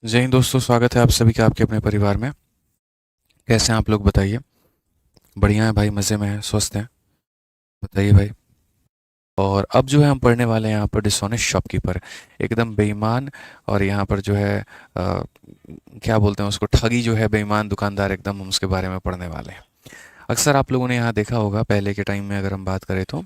जय हिंद दोस्तों, स्वागत है आप सभी का आपके अपने परिवार में। कैसे हैं आप लोग बताइए। बढ़िया है भाई, मज़े में हैं, स्वस्थ हैं। बताइए भाई। और अब जो है हम पढ़ने वाले हैं यहाँ पर डिसऑनेस्ट शॉपकीपर, एकदम बेईमान। और यहाँ पर जो है क्या बोलते हैं उसको, ठगी जो है, बेईमान दुकानदार, एकदम हम उसके बारे में पढ़ने वाले हैं। अक्सर आप लोगों ने यहाँ देखा होगा, पहले के टाइम में अगर हम बात करें तो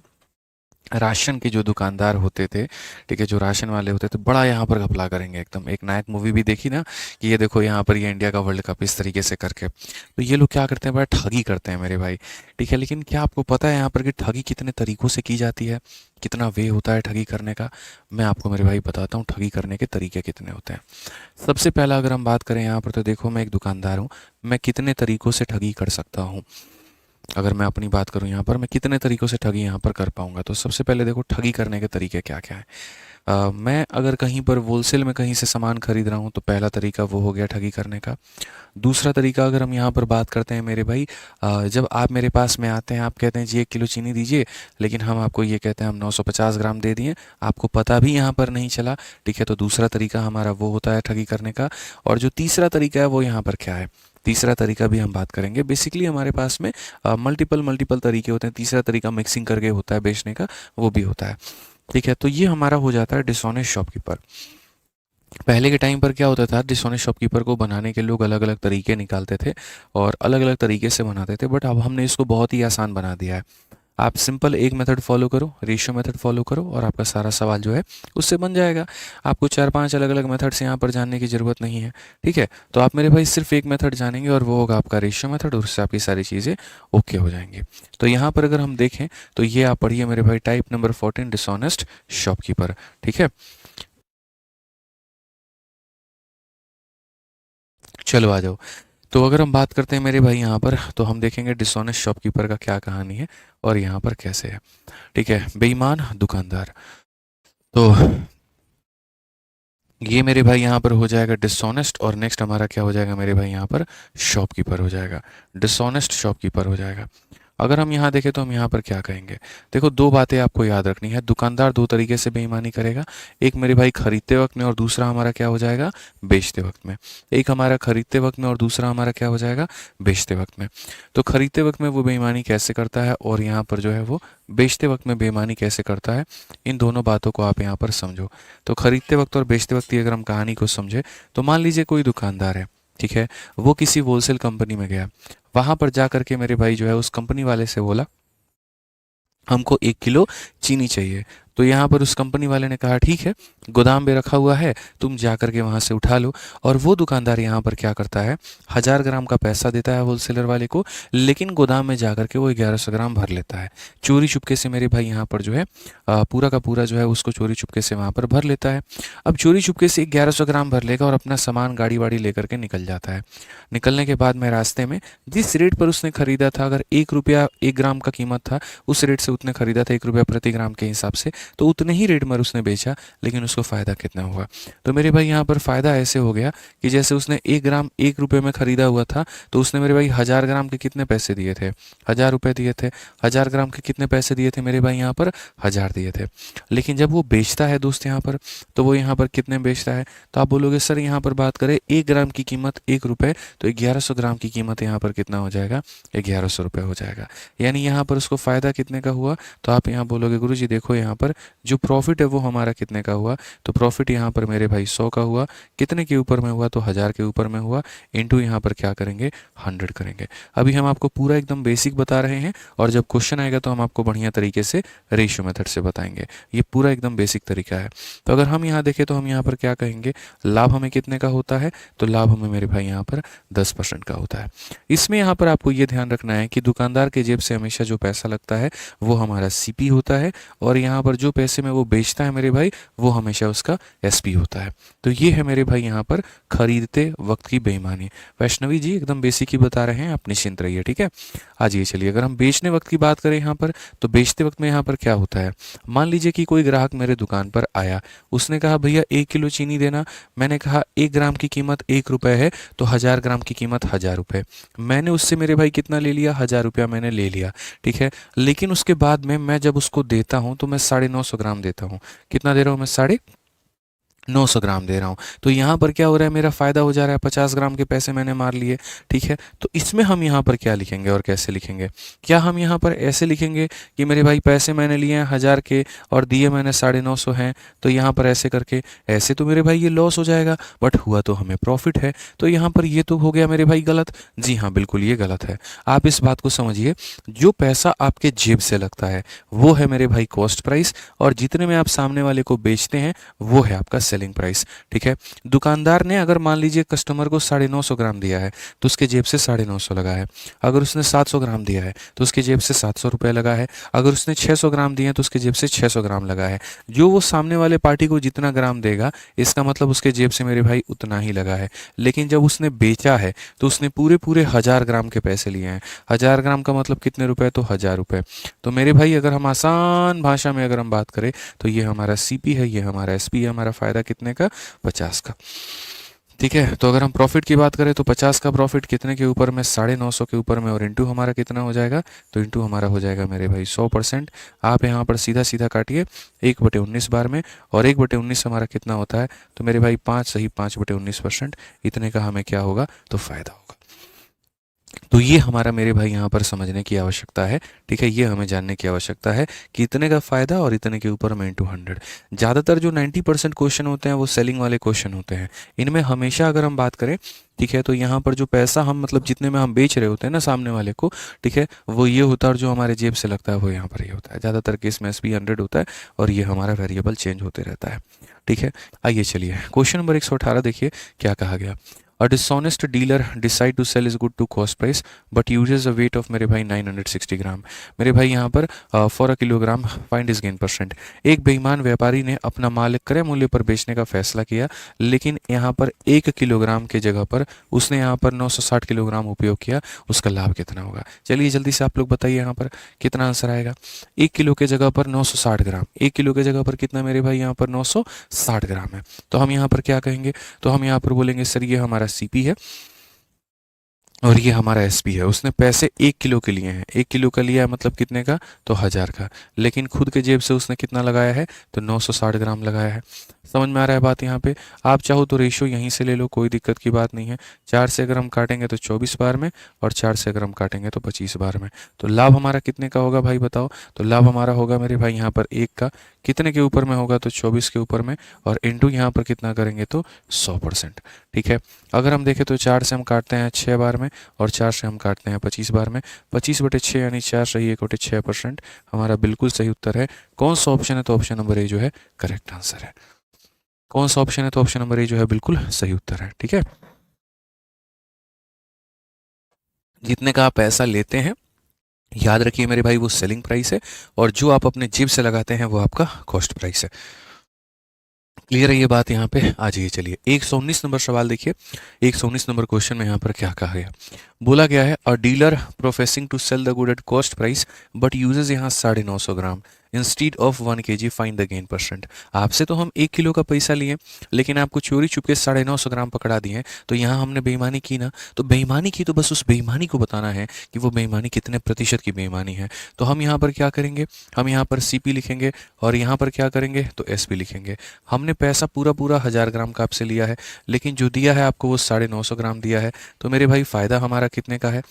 राशन के जो दुकानदार होते थे, ठीक है, जो राशन वाले होते थे, बड़ा यहाँ पर घपला करेंगे एकदम। एक नायक मूवी भी देखी ना, कि ये देखो यहाँ पर ये इंडिया का वर्ल्ड कप इस तरीके से करके। तो ये लोग क्या करते हैं, बड़ा ठगी करते हैं मेरे भाई। ठीक है, लेकिन क्या आपको पता है यहाँ पर कि ठगी कितने तरीकों से की जाती है, कितना वे होता है ठगी करने का। मैं आपको मेरे भाई बताता हूँ ठगी करने के तरीके कितने होते हैं। सबसे पहला अगर हम बात करें यहाँ पर, तो देखो मैं एक दुकानदार हूँ, मैं कितने तरीकों से ठगी कर सकता हूँ। अगर मैं अपनी बात करूं यहाँ पर, मैं कितने तरीकों से ठगी यहाँ पर कर पाऊंगा। तो सबसे पहले देखो ठगी करने के तरीके क्या क्या है। मैं अगर कहीं पर होलसेल में कहीं से सामान खरीद रहा हूँ, तो पहला तरीका वो हो गया ठगी करने का। दूसरा तरीका अगर हम यहाँ पर बात करते हैं मेरे भाई, जब आप मेरे पास में आते हैं, आप कहते हैं जी 1 किलो चीनी दीजिए, लेकिन हम आपको ये कहते हैं हम 950 ग्राम दे दिए, आपको पता भी यहाँ पर नहीं चला। ठीक है, तो दूसरा तरीका हमारा वो होता है ठगी करने का। और जो तीसरा तरीका है वो यहाँ पर क्या है, तीसरा तरीका भी हम बात करेंगे। बेसिकली हमारे पास में मल्टीपल मल्टीपल तरीके होते हैं। तीसरा तरीका मिक्सिंग करके होता है बेचने का, वो भी होता है। ठीक है, तो ये हमारा हो जाता है डिसऑनेस्ट शॉपकीपर। पहले के टाइम पर क्या होता था, डिसऑनेस्ट शॉपकीपर को बनाने के लोग अलग अलग तरीके निकालते थे और अलग अलग तरीके से बनाते थे, बट अब हमने इसको बहुत ही आसान बना दिया है। आप सिंपल एक मेथड फॉलो करो, रेशियो मेथड फॉलो करो, और आपका सारा सवाल जो है उससे बन जाएगा। आपको 4-5 अलग अलग मेथड्स यहाँ पर जानने की ज़रूरत नहीं है। ठीक है, तो आप मेरे भाई सिर्फ एक मेथड जानेंगे और वो होगा आपका रेशियो मेथड, और उससे आपकी सारी चीज़ें ओके हो जाएंगी। तो यहाँ पर अगर हम देखें, तो ये आप पढ़िए मेरे भाई, टाइप नंबर 14, डिसऑनेस्ट शॉपकीपर। ठीक है, चलो आ जाओ। तो अगर हम बात करते हैं मेरे भाई यहाँ पर, तो हम देखेंगे डिसऑनेस्ट शॉपकीपर का क्या कहानी है और यहाँ पर कैसे है। ठीक है, बेईमान दुकानदार। तो ये मेरे भाई यहाँ पर हो जाएगा डिसऑनेस्ट, और नेक्स्ट हमारा क्या हो जाएगा मेरे भाई यहाँ पर, शॉपकीपर हो जाएगा। डिसऑनेस्ट शॉपकीपर हो जाएगा। अगर हम यहाँ देखें तो हम यहाँ पर क्या कहेंगे। देखो, दो बातें आपको याद रखनी है। दुकानदार दो तरीके से बेईमानी करेगा, एक मेरे भाई खरीदते वक्त में, और दूसरा हमारा क्या हो जाएगा, बेचते वक्त में। एक हमारा खरीदते वक्त में और दूसरा हमारा क्या हो जाएगा, बेचते वक्त में। तो खरीदते वक्त में वो बेईमानी कैसे करता है, और यहाँ पर जो है वो बेचते वक्त में बेईमानी कैसे करता है, इन दोनों बातों को आप यहाँ पर समझो। तो खरीदते वक्त और बेचते वक्त की अगर हम कहानी को समझे, तो मान लीजिए कोई दुकानदार है, ठीक है, वो किसी होलसेल कंपनी में गया। वहां पर जा करके मेरे भाई जो है उस कंपनी वाले से बोला, हमको 1 किलो चीनी चाहिए। तो यहाँ पर उस कंपनी वाले ने कहा ठीक है, गोदाम में रखा हुआ है, तुम जा करके वहाँ से उठा लो। और वो दुकानदार यहाँ पर क्या करता है, 1000 ग्राम का पैसा देता है होलसेलर वाले को, लेकिन गोदाम में जा करके वो 1100 ग्राम भर लेता है। चोरी चुपके से मेरे भाई यहाँ पर जो है पूरा का पूरा जो है उसको चोरी चुपके से वहाँ पर भर लेता है। अब चोरी चुपके से 1100 ग्राम भर लेगा और अपना सामान गाड़ी वाड़ी लेकर के निकल जाता है। निकलने के बाद में रास्ते में जिस रेट पर उसने खरीदा था, अगर 1 रुपया 1 ग्राम का कीमत था, उस रेट से उसने खरीदा था 1 रुपया प्रति ग्राम के हिसाब से, तो उतने ही रेट में उसने बेचा। लेकिन उसको फ़ायदा कितना हुआ, तो मेरे भाई यहाँ पर फ़ायदा ऐसे हो गया कि जैसे उसने 1 ग्राम 1 रुपये में खरीदा हुआ था, तो उसने मेरे भाई 1000 ग्राम के कितने पैसे दिए थे, 1000 रुपये दिए थे। 1000 ग्राम के कितने पैसे दिए थे मेरे भाई यहाँ पर, 1000 दिए थे। लेकिन जब वो बेचता है दोस्त यहाँ पर, तो वो यहाँ पर कितने बेचता है। तो आप बोलोगे सर यहाँ पर बात करें 1 ग्राम की कीमत 1 रुपये, तो 1100 ग्राम की कीमत यहाँ पर कितना हो जाएगा, 1100 रुपये हो जाएगा। यानी यहाँ पर उसको फ़ायदा कितने का हुआ। तो आप यहाँ बोलोगे गुरु जी देखो यहाँ पर जो प्रॉफिट है वो हमारा कितने का हुआ। तो प्रॉफिट यहाँ पर मेरे भाई 100 का हुआ। कितने के ऊपर में हुआ, तो 1000 के ऊपर में हुआ। इंटू यहाँ पर क्या करेंगे, 100 करेंगे। अभी हम आपको पूरा एकदम बेसिक बता रहे हैं, और जब क्वेश्चन आएगा तो हम आपको बढ़िया तरीके से रेशियो मेथड से बताएंगे। ये पूरा एकदम बेसिक तरीका है। तो अगर हम यहाँ देखें तो हम यहाँ पर क्या कहेंगे, लाभ हमें कितने का होता है, तो लाभ हमें मेरे भाई यहाँ पर 10% का होता है। इसमें यहाँ पर आपको ये ध्यान रखना है कि दुकानदार के जेब से हमेशा जो पैसा लगता है वो हमारा सीपी होता है, और यहाँ पर जो पैसे में वो बेचता है मेरे भाई, वो हमेशा उसका एसपी होता है। तो ये है मेरे भाई यहाँ पर खरीदते वक्त की बेईमानी। वैष्णवी जी एकदम बेसिक ही बता रहे हैं, आप निश्चिंत रहिए। ठीक है, आज ये चलिए अगर हम बेचने वक्त की बात करें यहाँ पर, तो बेचते वक्त में यहाँ पर क्या होता है। मान लीजिए कि कोई ग्राहक मेरे दुकान पर आया, उसने कहा भैया 1 किलो चीनी देना। मैंने कहा 1 ग्राम की कीमत 1 रुपये है, तो 1000 ग्राम की कीमत 1000 रुपये। मैंने उससे मेरे भाई कितना ले लिया, 1000 रुपया मैंने ले लिया। ठीक है, लेकिन उसके बाद में मैं जब उसको देता हूँ तो मैं 950 ग्राम देता हूँ। कितना दे रहा हूँ मैं, साढ़े 900 ग्राम दे रहा हूँ, तो यहाँ पर क्या हो रहा है, मेरा फ़ायदा हो जा रहा है, 50 ग्राम के पैसे मैंने मार लिए। ठीक है, तो इसमें हम यहाँ पर क्या लिखेंगे और कैसे लिखेंगे? क्या हम यहाँ पर ऐसे लिखेंगे कि मेरे भाई पैसे मैंने लिए हैं 1000 के और दिए मैंने 950 हैं, तो यहाँ पर ऐसे करके, ऐसे तो मेरे भाई ये लॉस हो जाएगा, बट हुआ तो हमें प्रॉफिट है, तो यहाँ पर ये तो हो गया मेरे भाई गलत। जी हाँ, बिल्कुल ये गलत है। आप इस बात को समझिए, जो पैसा आपके जेब से लगता है वो है मेरे भाई कॉस्ट प्राइस, और जितने में आप सामने वाले को बेचते हैं वो है आपका सेलिंग प्राइस। ठीक है, दुकानदार ने अगर मान लीजिए कस्टमर को 950 ग्राम दिया है तो उसके जेब से 950 लगा है। अगर उसने 700 ग्राम दिया है तो उसके जेब से 700 रुपये लगा है। अगर उसने 600 ग्राम दिए हैं तो उसके जेब से 600 ग्राम लगा है। जो वो सामने वाले पार्टी को जितना ग्राम देगा, इसका मतलब उसके जेब से मेरे भाई उतना ही लगा है। लेकिन जब उसने बेचा है तो उसने पूरे पूरे 1000 ग्राम के पैसे लिए हैं। 1000 ग्राम का मतलब कितने रुपए? तो 1000 रुपये। तो मेरे भाई अगर हम आसान भाषा में अगर हम बात करें तो ये हमारा सीपी है, ये हमारा एसपी है, हमारा फ़ायदा कितने का? 50 का। ठीक है, तो अगर हम प्रॉफिट की बात करें तो 50 का प्रॉफिट कितने के ऊपर में? 950 के ऊपर में, और इंटू हमारा कितना हो जाएगा? तो इंटू हमारा हो जाएगा मेरे भाई 100%। आप यहाँ पर सीधा सीधा काटिए 1/19 बार में, और 1/19 हमारा कितना होता है? तो मेरे भाई 5 सही 5/19%, इतने का हमें क्या होगा? तो फ़ायदा होगा। तो ये हमारा मेरे भाई यहाँ पर समझने की आवश्यकता है। ठीक है, ये हमें जानने की आवश्यकता है कि इतने का फ़ायदा और इतने के ऊपर में इंटू 100। ज़्यादातर जो 90% क्वेश्चन होते हैं वो सेलिंग वाले क्वेश्चन होते हैं। इनमें हमेशा अगर हम बात करें, ठीक है, तो यहाँ पर जो पैसा हम मतलब जितने में हम बेच रहे होते हैं ना सामने वाले को, ठीक है, वो ये होता है, और जो हमारे जेब से लगता है वो यहाँ पर ये होता है। ज़्यादातर केस में एसपी 100 होता है, और ये हमारा वेरिएबल चेंज होते रहता है। ठीक है, आइए चलिए क्वेश्चन नंबर 118 देखिए क्या कहा गया। A dishonest dealer decide to sell his good to cost price but uses a weight of मेरे भाई 960 ग्राम। मेरे भाई यहाँ पर for a kilogram find is gain percent. एक बेईमान व्यापारी ने अपना माल क्रय मूल्य पर बेचने का फैसला किया, लेकिन यहाँ पर 1 किलोग्राम के जगह पर उसने यहाँ पर 960 किलोग्राम उपयोग किया। उसका लाभ कितना होगा? चलिए जल्दी से आप लोग बताइए यहाँ पर कितना आंसर आएगा। 1 किलो के जगह पर 960 ग्राम, 1 किलो के जगह पर कितना मेरे भाई? यहाँ पर 960 ग्राम है। तो हम यहाँ पर क्या कहेंगे? तो हम यहाँ पर बोलेंगे सर ये हमारा सीपी है और ये हमारा एसपी है। उसने पैसे 1 किलो के लिए हैं, 1 किलो का लिया है मतलब कितने का? तो 1000 का। लेकिन खुद के जेब से उसने कितना लगाया है? तो 960 ग्राम लगाया है। समझ में आ रहा है बात यहाँ पे? आप चाहो तो रेशियो यहीं से ले लो, कोई दिक्कत की बात नहीं है। 4 से अगर हम काटेंगे तो 24 बार में, और 4 से अगर हम काटेंगे तो 25 बार में। तो लाभ हमारा कितने का होगा भाई बताओ? तो लाभ हमारा होगा मेरे भाई यहाँ पर 1 का। कितने के ऊपर में होगा? तो 24 के ऊपर में, और इंटू यहाँ पर कितना करेंगे? तो 100%। ठीक है, अगर हम देखें तो 4 से हम काटते हैं 6 बार में, और 4 से हम काटते हैं 25 बार में। 25/6 यानी 4 सही 1/6%। हमारा बिल्कुल सही उत्तर है। कौन सा ऑप्शन है? तो ऑप्शन नंबर ए जो है करेक्ट आंसर है। कौन सा ऑप्शन है? तो ऑप्शन नंबर ए जो है बिल्कुल सही उत्तर है। ठीक है, जितने का आप पैसा लेते हैं, याद रखिए मेरे भाई वो सेलिंग प्राइस है, और जो आप अपने जेब से लगाते हैं वो आपका कॉस्ट प्राइस है। क्लियर है ये बात यहाँ पे? आ जाइए चलिए 119 नंबर सवाल देखिए। 119 नंबर क्वेश्चन में यहाँ पर क्या कहा गया? बोला गया है a dealer professing to sell the good at cost price but uses यहाँ 950 gram instead of 1 kg find the gain percent. आपसे तो हम 1 किलो का पैसा लिए, लेकिन आपको चोरी चुपके 950 ग्राम पकड़ा दिए, तो यहाँ हमने बेईमानी की ना। तो बेईमानी की तो बस उस बेईमानी को बताना है कि वो बेईमानी कितने प्रतिशत की बेईमानी है। तो हम यहाँ पर क्या करेंगे? हम यहाँ पर सीपी लिखेंगे, और यहाँ पर क्या करेंगे? तो एसपी लिखेंगे। हमने पैसा पूरा पूरा 1000 ग्राम का आपसे लिया है, लेकिन जो दिया है आपको वो 950 ग्राम दिया है। तो मेरे भाई फ़ायदा हमारा कितने का है?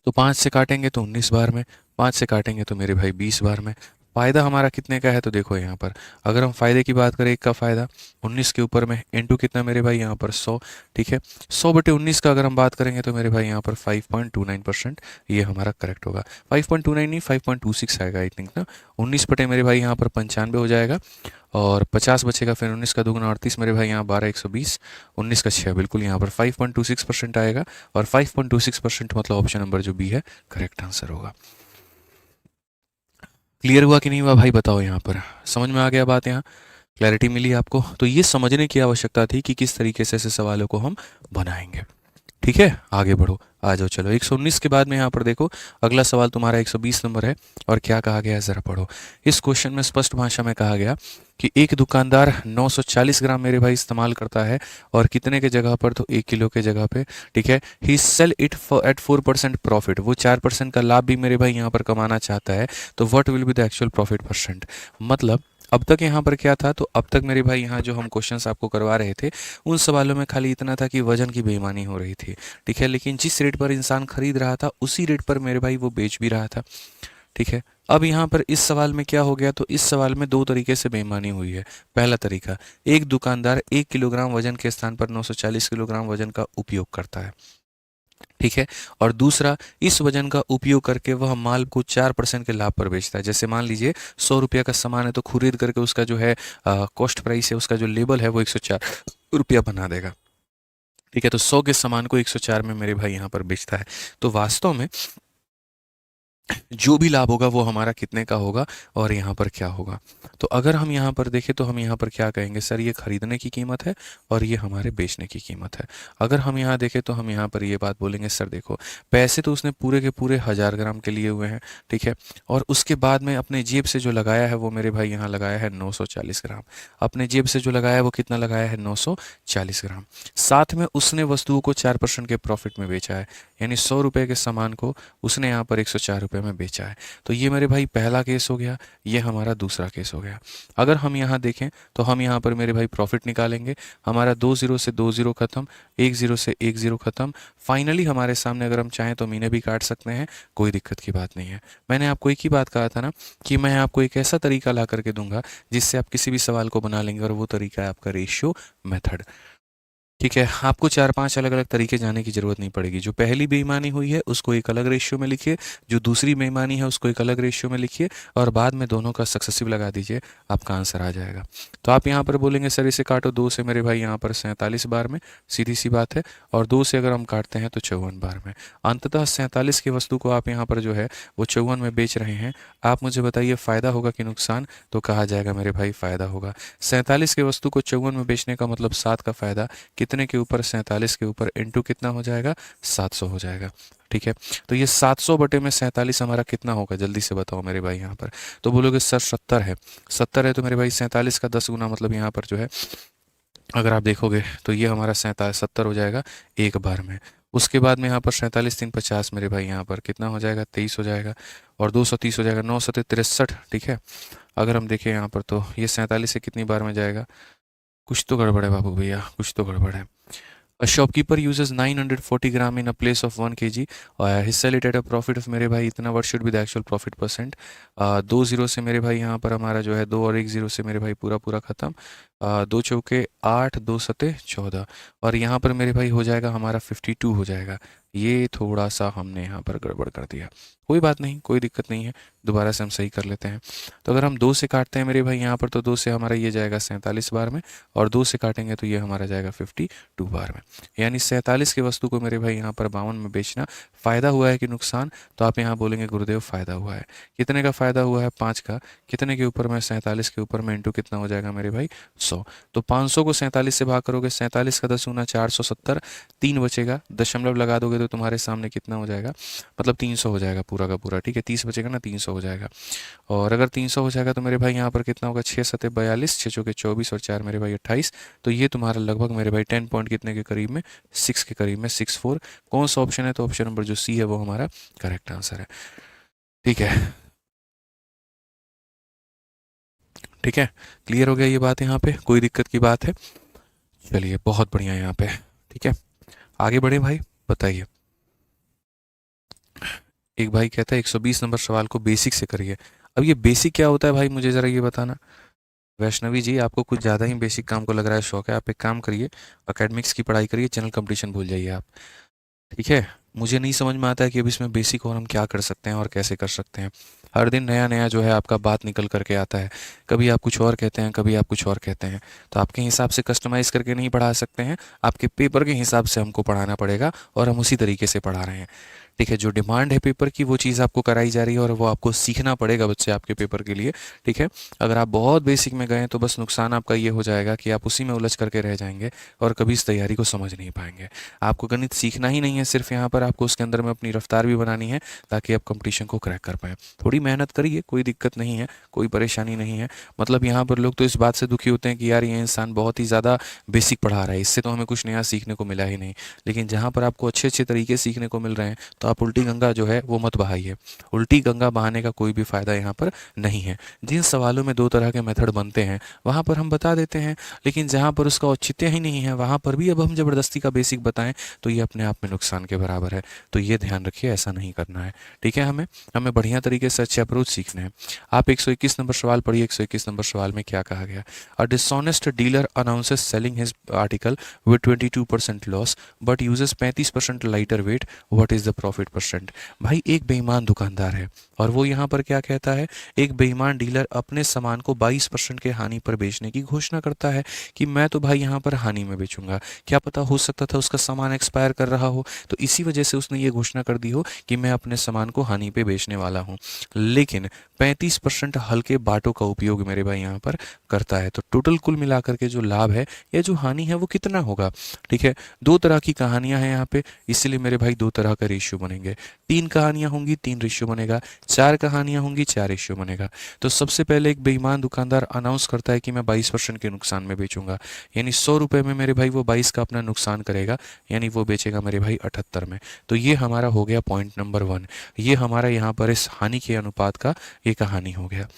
तो 5 से काटेंगे तो 19 बार में, 5 से काटेंगे तो मेरे भाई 20 बार में। फ़ायदा हमारा कितने का है? तो देखो यहाँ पर अगर हम फ़ायदे की बात करें, एक का फ़ायदा 19 के ऊपर में, इंटू कितना मेरे भाई? यहाँ पर 100। ठीक है, 100/19 का अगर हम बात करेंगे तो मेरे भाई यहाँ पर 5.29%, ये हमारा करेक्ट होगा। 5.29 नहीं, 5.26 आएगा आई थिंक ना। 19 बटे मेरे भाई यहाँ पर 95 हो जाएगा, और 50 बचेगा, फिर 19 का दुगना 38 मेरे भाई यहाँ 12 120, 19 का 6, बिल्कुल यहाँ पर 5.26% आएगा, और 5.26% मतलब ऑप्शन नंबर जो बी है करेक्ट आंसर होगा। क्लियर हुआ कि नहीं हुआ भाई बताओ? यहाँ पर समझ में आ गया बात? यहाँ क्लैरिटी मिली आपको? तो ये समझने की आवश्यकता थी कि किस तरीके से ऐसे सवालों को हम बनाएंगे। ठीक है, आगे बढ़ो, आ जाओ। चलो 119 के बाद में यहाँ पर देखो अगला सवाल तुम्हारा 120 नंबर है, और क्या कहा गया है ज़रा पढ़ो। इस क्वेश्चन में स्पष्ट भाषा में कहा गया कि एक दुकानदार 940 ग्राम मेरे भाई इस्तेमाल करता है, और कितने के जगह पर? तो 1 किलो के जगह पे। ठीक है, ही सेल इट एट 4% प्रॉफिट। वो 4% का लाभ भी मेरे भाई यहाँ पर कमाना चाहता है। तो what will be the actual profit percent? मतलब अब तक यहाँ पर क्या था, तो अब तक मेरे भाई यहाँ जो हम क्वेश्चंस आपको करवा रहे थे उन सवालों में खाली इतना था कि वजन की बेईमानी हो रही थी, ठीक है, लेकिन जिस रेट पर इंसान खरीद रहा था उसी रेट पर मेरे भाई वो बेच भी रहा था, ठीक है। अब यहाँ पर इस सवाल में क्या हो गया, तो इस सवाल में दो तरीके से बेईमानी हुई है। पहला तरीका, एक दुकानदार 1 किलोग्राम वजन के स्थान पर 940 किलोग्राम वजन का उपयोग करता है, ठीक है। और दूसरा, इस वजन का उपयोग करके वह माल को 4% के लाभ पर बेचता है। जैसे मान लीजिए 100 रुपया का सामान है, तो खरीद करके उसका जो है कॉस्ट प्राइस है, उसका जो लेबल है वो 104 रुपया बना देगा, ठीक है। तो 100 के सामान को 104 में मेरे भाई यहाँ पर बेचता है। तो वास्तव में जो भी लाभ होगा वो हमारा कितने का होगा और यहाँ पर क्या होगा। तो अगर हम यहाँ पर देखें तो हम यहाँ पर क्या कहेंगे, सर ये खरीदने की कीमत है और ये हमारे बेचने की कीमत है। अगर हम यहाँ देखें तो हम यहाँ पर ये बात बोलेंगे, सर देखो पैसे तो उसने पूरे के पूरे 1000 ग्राम के लिए हुए हैं, ठीक है, और उसके बाद में अपने जेब से जो लगाया है वो मेरे भाई यहाँ लगाया है 940 ग्राम। अपने जेब से जो लगाया है वो कितना लगाया है, 940 ग्राम। साथ में उसने वस्तुओं को 4% के प्रॉफिट में बेचा है, यानी 100 रुपये के सामान को उसने यहाँ पर 104 रुपये में बेचा है। तो ये मेरे भाई पहला केस हो गया, ये हमारा दूसरा केस हो गया। अगर हम यहाँ देखें तो हम यहाँ पर मेरे भाई प्रॉफिट निकालेंगे, हमारा 2 0 से 2 0 खत्म, 1 0 से 1 0 खत्म। फाइनली हमारे सामने अगर हम चाहें तो महीने भी काट सकते हैं, कोई दिक्कत की बात नहीं है। मैंने आपको एक ही बात कहा था ना कि मैं आपको एक ऐसा तरीका ला करके दूंगा जिससे आप किसी भी सवाल को बना लेंगे, और वो तरीका है आपका रेशियो मेथड, ठीक है। आपको 4-5 अलग अलग तरीके जाने की जरूरत नहीं पड़ेगी। जो पहली बेईमानी हुई है उसको एक अलग रेशियो में लिखिए, जो दूसरी बेईमानी है उसको एक अलग रेशियो में लिखिए, और बाद में दोनों का सक्सेसिव लगा दीजिए, आपका आंसर आ जाएगा। तो आप यहाँ पर बोलेंगे सर इसे काटो 2 से मेरे भाई यहाँ पर 47 बार में, सीधी सी बात है, और 2 से अगर हम काटते हैं तो 54 बार में। अंततः 47 की वस्तु को आप यहाँ पर जो है वो 54 में बेच रहे हैं। आप मुझे बताइए फ़ायदा होगा कि नुकसान, तो कहा जाएगा मेरे भाई फ़ायदा होगा। 47 की वस्तु को 54 में बेचने का मतलब 7 का फ़ायदा, कितने के ऊपर, 47 के ऊपर, इंटू कितना हो जाएगा, 700 हो जाएगा, ठीक है। तो ये 700 बटे में 47 हमारा कितना होगा, जल्दी से बताओ मेरे भाई यहाँ पर। तो बोलोगे सर 70 है, 70 है तो मेरे भाई 47 का 10 गुना, मतलब यहाँ पर जो है अगर आप देखोगे तो ये हमारा 70 हो जाएगा एक बार में। उसके बाद में यहाँ पर 47 3 50 मेरे भाई यहाँ पर कितना हो जाएगा, 23 हो जाएगा, और 230 हो जाएगा, 9 7 63, ठीक है। अगर हम देखें यहाँ पर तो ये 47 से कितनी बार में जाएगा, कुछ तो गड़बड़ है बाबू भैया, कुछ तो गड़बड़ है। A shopkeeper uses 940 gram in a place of 1 kg. He sell it at a profit of मेरे भाई इतना, what should be the actual profit percent? 2 0 से मेरे भाई यहाँ पर हमारा जो है 2 और 1 0 से मेरे भाई पूरा पूरा खत्म। 2 चौके 8, 2 सते 14, और यहाँ पर मेरे भाई हो जाएगा हमारा 52 हो जाएगा। ये थोड़ा सा हमने यहाँ पर गड़बड़ कर दिया, कोई बात नहीं, कोई दिक्कत नहीं है, दोबारा से हम सही कर लेते हैं। तो अगर हम 2 से काटते हैं मेरे भाई यहाँ पर, तो 2 से हमारा ये जाएगा 47 बार में, और 2 से काटेंगे तो ये हमारा जाएगा 52 बार में। यानी 47 की वस्तु को मेरे भाई यहाँ पर 52 में बेचना फ़ायदा हुआ है कि नुकसान, तो आप यहाँ बोलेंगे गुरुदेव फ़ायदा हुआ है। कितने का फ़ायदा हुआ है, 5 का, कितने के ऊपर में, 47 के ऊपर में, इंटू कितना हो जाएगा मेरे भाई, 100। तो 500 को 47 से भाग करोगे, 47 का 10 गुना 470, 3 बचेगा, दशमलव लगा दोगे तो तुम्हारे सामने कितना हो जाएगा, मतलब 300 हो जाएगा पूरा का पूरा, ठीक है। 30 बचेगा ना, 300 हो जाएगा। और अगर 300 हो जाएगा तो मेरे भाई यहाँ पर कितना होगा, 6 सते 42, 6 चौके 24 और 4 मेरे भाई 28। तो ये तुम्हारा लगभग मेरे भाई 10 पॉइंट कितने के करीब में, 6 के करीब में, 64। कौन सा ऑप्शन है, तो ऑप्शन नंबर जो सी है वो हमारा करेक्ट आंसर है, ठीक है। ठीक है, क्लियर हो गया ये बात, यहाँ पे कोई दिक्कत की बात है। चलिए बहुत बढ़िया यहाँ पे, ठीक है, आगे बढ़े भाई, बताइए। एक भाई कहता है 120 नंबर सवाल को बेसिक से करिए। अब ये बेसिक क्या होता है भाई, मुझे ज़रा ये बताना। वैष्णवी जी, आपको कुछ ज़्यादा ही बेसिक काम को लग रहा है शौक है, आप एक काम करिए, अकेडमिक्स की पढ़ाई करिए, जनरल कंपटीशन भूल जाइए आप, ठीक है। मुझे नहीं समझ में आता है कि अब इसमें बेसिक और हम क्या कर सकते हैं और कैसे कर सकते हैं। हर दिन नया नया जो है आपका बात निकल करके आता है, कभी आप कुछ और कहते हैं, कभी आप कुछ और कहते हैं। तो आपके हिसाब से कस्टमाइज़ करके नहीं पढ़ा सकते हैं, आपके पेपर के हिसाब से हमको पढ़ाना पड़ेगा, और हम उसी तरीके से पढ़ा रहे हैं, ठीक है। जो डिमांड है पेपर की वो चीज़ आपको कराई जा रही है, और वो आपको सीखना पड़ेगा बच्चे आपके पेपर के लिए, ठीक है। अगर आप बहुत बेसिक में गए तो बस नुकसान आपका ये हो जाएगा कि आप उसी में उलझ करके रह जाएंगे और कभी इस तैयारी को समझ नहीं पाएंगे। आपको गणित सीखना ही नहीं है सिर्फ, यहाँ पर आपको उसके अंदर में अपनी रफ्तार भी बनानी है ताकि आप कंपटीशन को क्रैक कर पाएँ। थोड़ी मेहनत करिए, कोई दिक्कत नहीं है, कोई परेशानी नहीं है। मतलब यहाँ पर लोग तो इस बात से दुखी होते हैं कि यार ये इंसान बहुत ही ज़्यादा बेसिक पढ़ा रहा है, इससे तो हमें कुछ नया सीखने को मिला ही नहीं। लेकिन जहाँ पर आपको अच्छे अच्छे तरीके सीखने को मिल रहे हैं तो तो आप उल्टी गंगा जो है वो मत बहाइए। उल्टी गंगा बहाने का कोई भी फ़ायदा यहाँ पर नहीं है। जिन सवालों में 2 तरह के मेथड बनते हैं वहाँ पर हम बता देते हैं, लेकिन जहाँ पर उसका औचित्य ही नहीं है वहाँ पर भी अब हम ज़बरदस्ती का बेसिक बताएं तो ये अपने आप में नुकसान के बराबर है। तो ये ध्यान रखिए, ऐसा नहीं करना है। ठीक है, हमें हमें बढ़िया तरीके से अच्छे अप्रोच सीखने हैं। आप 121 नंबर सवाल पढ़िए। 121 नंबर सवाल में क्या कहा गया? A dishonest dealer announces selling his article with 22% loss but uses 35% lighter weight, what is the profit percent? भाई एक बेईमान दुकानदार है और वो यहाँ पर क्या कहता है? एक बेईमान डीलर अपने सामान को 22% के हानि पर बेचने की घोषणा करता है कि मैं तो भाई यहाँ पर हानि में बेचूंगा। क्या पता, हो सकता था उसका सामान एक्सपायर कर रहा हो, तो इसी वजह से उसने ये घोषणा कर दी हो कि मैं अपने सामान को हानि पे बेचने वाला हूँ। लेकिन 35% हल्के बाटों का उपयोग मेरे भाई यहाँ पर करता है। तो टोटल कुल मिलाकर के जो लाभ है या जो हानि है वो कितना होगा? ठीक है, 2 तरह की कहानियां हैं यहाँ पे, इसलिए मेरे भाई 2 तरह का रेशियो बनेंगे। 3 कहानियां होंगी 3 रेशियो बनेगा, 4 कहानियां होंगी 4 रेशियो बनेगा। तो सबसे पहले एक बेईमान दुकानदार अनाउंस करता है कि मैं 22% के नुकसान में बेचूंगा, यानी 100 रुपये में मेरे भाई वो 22 का अपना नुकसान करेगा, यानी वो बेचेगा मेरे भाई 78 में। तो ये हमारा हो गया पॉइंट नंबर 1। ये हमारा यहाँ पर इस हानि के अनुपात का ये कहानी हो गया,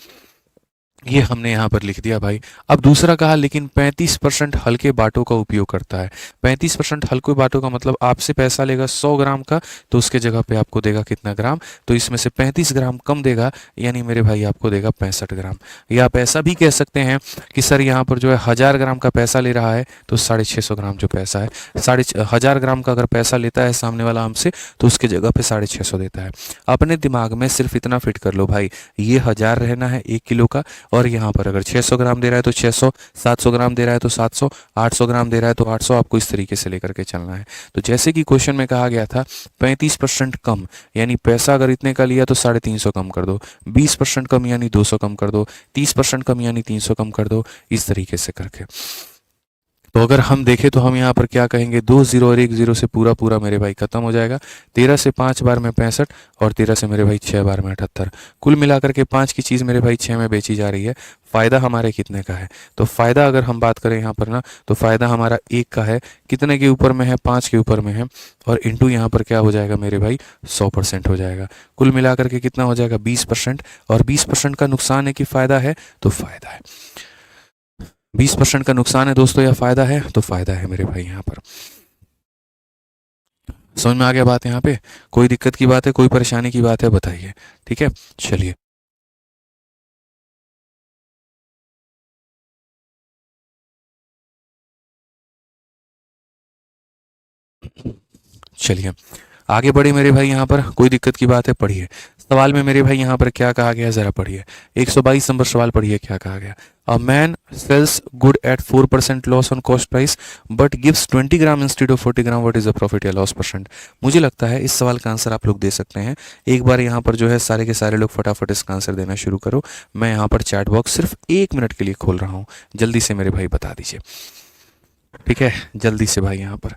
ये हमने यहाँ पर लिख दिया भाई। अब दूसरा कहा लेकिन 35% हल्के बाटों का उपयोग करता है। 35% हल्के बाटों का मतलब आपसे पैसा लेगा 100 ग्राम का, तो उसके जगह पे आपको देगा कितना ग्राम? तो इसमें से 35 ग्राम कम देगा, यानी मेरे भाई आपको देगा 65 ग्राम। या आप ऐसा भी कह सकते हैं कि सर यहाँ पर जो है 1000 ग्राम का पैसा ले रहा है तो 650 ग्राम जो पैसा है, 1000 ग्राम का अगर पैसा लेता है सामने वाला हमसे तो उसके जगह पे 650 देता है। अपने दिमाग में सिर्फ इतना फिट कर लो भाई, ये 1000 रहना है 1 किलो का, और यहाँ पर अगर 600 ग्राम दे रहा है तो 600, 700 ग्राम दे रहा है तो 700, 800 ग्राम दे रहा है तो 800, आपको इस तरीके से लेकर के चलना है। तो जैसे कि क्वेश्चन में कहा गया था 35% कम, यानी पैसा अगर इतने का लिया तो 350 कम कर दो, 20% कम यानी 200 कम कर दो, 30% कम यानी 300 कम कर दो, इस तरीके से करके। तो अगर हम देखें तो हम यहाँ पर क्या कहेंगे, 2 0 और 1 0 से पूरा पूरा मेरे भाई खत्म हो जाएगा। 13 से 5 बार में 65 और 13 से मेरे भाई 6 बार में 78। कुल मिलाकर के 5 की चीज़ मेरे भाई 6 में बेची जा रही है। फ़ायदा हमारे कितने का है? तो फ़ायदा अगर हम बात करें यहाँ पर ना, तो फ़ायदा हमारा 1 का है। कितने के ऊपर में है? 5 के ऊपर में है, और इंटू यहाँ पर क्या हो जाएगा मेरे भाई? 100% हो जाएगा। कुल मिलाकर के कितना हो जाएगा? 20%। और 20% का नुकसान है कि फ़ायदा है? तो फ़ायदा है। 20% का नुकसान है दोस्तों या फ़ायदा है? तो फ़ायदा है मेरे भाई। यहाँ पर समझ में आ गया बात? यहाँ पे कोई दिक्कत की बात है, कोई परेशानी की बात है, बताइए। ठीक है, चलिए। चलिए आगे बढ़े मेरे भाई। यहाँ पर कोई दिक्कत की बात है? पढ़िए सवाल में मेरे भाई यहाँ पर क्या कहा गया, ज़रा पढ़िए। 122 नंबर सवाल पढ़िए, क्या कहा गया? A man sells good at 4% loss on cost price but gives 20 gram instead of 40 gram, what is the profit या लॉस परसेंट? मुझे लगता है इस सवाल का आंसर आप लोग दे सकते हैं। एक बार यहाँ पर जो है सारे के सारे लोग फटाफट इसका आंसर देना शुरू करो। मैं यहाँ पर चैट बॉक्स सिर्फ 1 मिनट के लिए खोल रहा हूँ, जल्दी से मेरे भाई बता दीजिए। ठीक है, जल्दी से भाई। यहाँ पर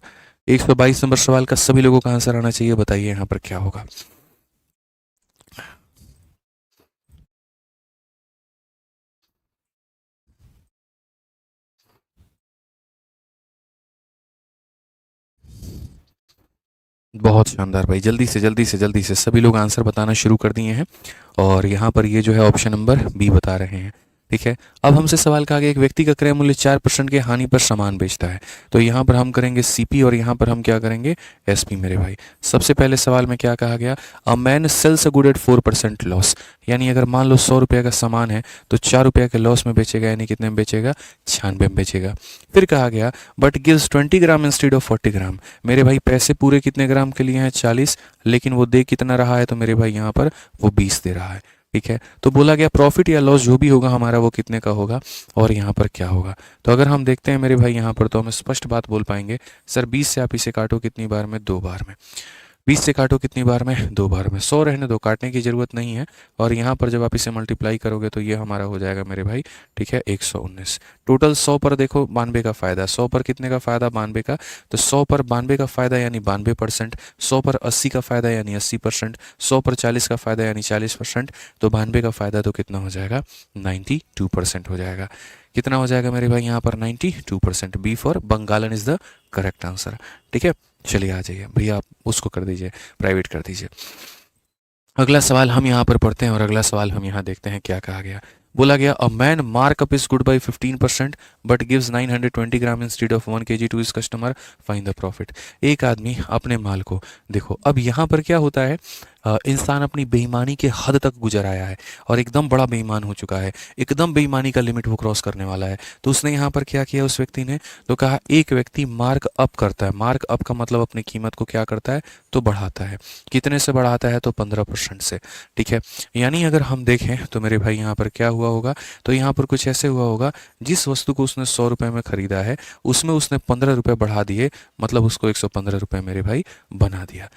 122 नंबर सवाल का सभी लोगों का आंसर आना चाहिए। बताइए यहाँ पर क्या होगा। बहुत शानदार भाई, जल्दी से जल्दी से जल्दी से सभी लोग आंसर बताना शुरू कर दिए हैं, और यहाँ पर ये जो है ऑप्शन नंबर बी बता रहे हैं। ठीक है, अब हमसे सवाल कहा गया एक व्यक्ति का क्रय मूल्य 4% के हानि पर सामान बेचता है। तो यहाँ पर हम करेंगे सीपी और यहाँ पर हम क्या करेंगे? एसपी मेरे भाई। सबसे पहले सवाल में क्या कहा गया? A man sells a good at 4% loss, यानी अगर मान लो 100 रुपये का सामान है तो 4 रुपये के लॉस में बेचेगा, यानी कितने में बेचेगा? 96 में बेचेगा। फिर कहा गया but gives 20 gram instead of 40 ग्राम, मेरे भाई पैसे पूरे कितने ग्राम के लिए हैं? 40, लेकिन वो दे कितना रहा है? तो मेरे भाई यहाँ पर वो 20 दे रहा है। ठीक है, तो बोला गया प्रॉफिट या लॉस जो भी होगा हमारा वो कितने का होगा, और यहाँ पर क्या होगा? तो अगर हम देखते हैं मेरे भाई यहाँ पर, तो हम स्पष्ट बात बोल पाएंगे। सर 20 से आप इसे काटो कितनी बार में? 2 बार में। 20 से काटो कितनी बार में? 2 बार में। 100 रहने दो, काटने की ज़रूरत नहीं है। और यहाँ पर जब आप इसे मल्टीप्लाई करोगे तो ये हमारा हो जाएगा मेरे भाई, ठीक है, 119। टोटल 100 पर देखो 92 का फ़ायदा, 100 पर कितने का फ़ायदा? 92 का। तो 100 पर 92 का फ़ायदा यानी 92%, 100 पर 80 का फ़ायदा यानी 80%, 100 पर 40 का फ़ायदा यानी 40%, तो 92 का फ़ायदा तो कितना हो जाएगा? 92% हो जाएगा। कितना हो जाएगा मेरे भाई यहाँ पर 92%। बी फॉर बंगालन इज द करेक्ट आंसर। ठीक है, चलिए आ जाइए भैया, आप उसको कर दीजिए, प्राइवेट कर दीजिए। अगला सवाल हम यहाँ पर पढ़ते हैं और अगला सवाल हम यहाँ देखते हैं क्या कहा गया। बोला गया a man mark up is good by 15% but gives 920 gram instead of 1 kg two is customer, find the profit. एक आदमी अपने माल को, देखो अब यहाँ पर क्या होता है, इंसान अपनी बेईमानी के हद तक गुजर आया है और एकदम बड़ा बेईमान हो चुका है, एकदम बेईमानी का लिमिट वो क्रॉस करने वाला है। तो उसने यहाँ पर क्या किया उस व्यक्ति ने, तो कहा एक व्यक्ति मार्क अप करता है। मार्क अप का मतलब अपनी कीमत को क्या करता है, तो बढ़ाता है। कितने से बढ़ाता है, तो 15% से। ठीक है, यानी अगर हम देखें तो मेरे भाई यहाँ पर क्या हुआ होगा, तो यहाँ पर कुछ ऐसे हुआ होगा, जिस वस्तु को उसने 100 रुपये में खरीदा है उसमें उसने 15 रुपये बढ़ा दिए, मतलब उसको 115 रुपये मेरे भाई बना दिया।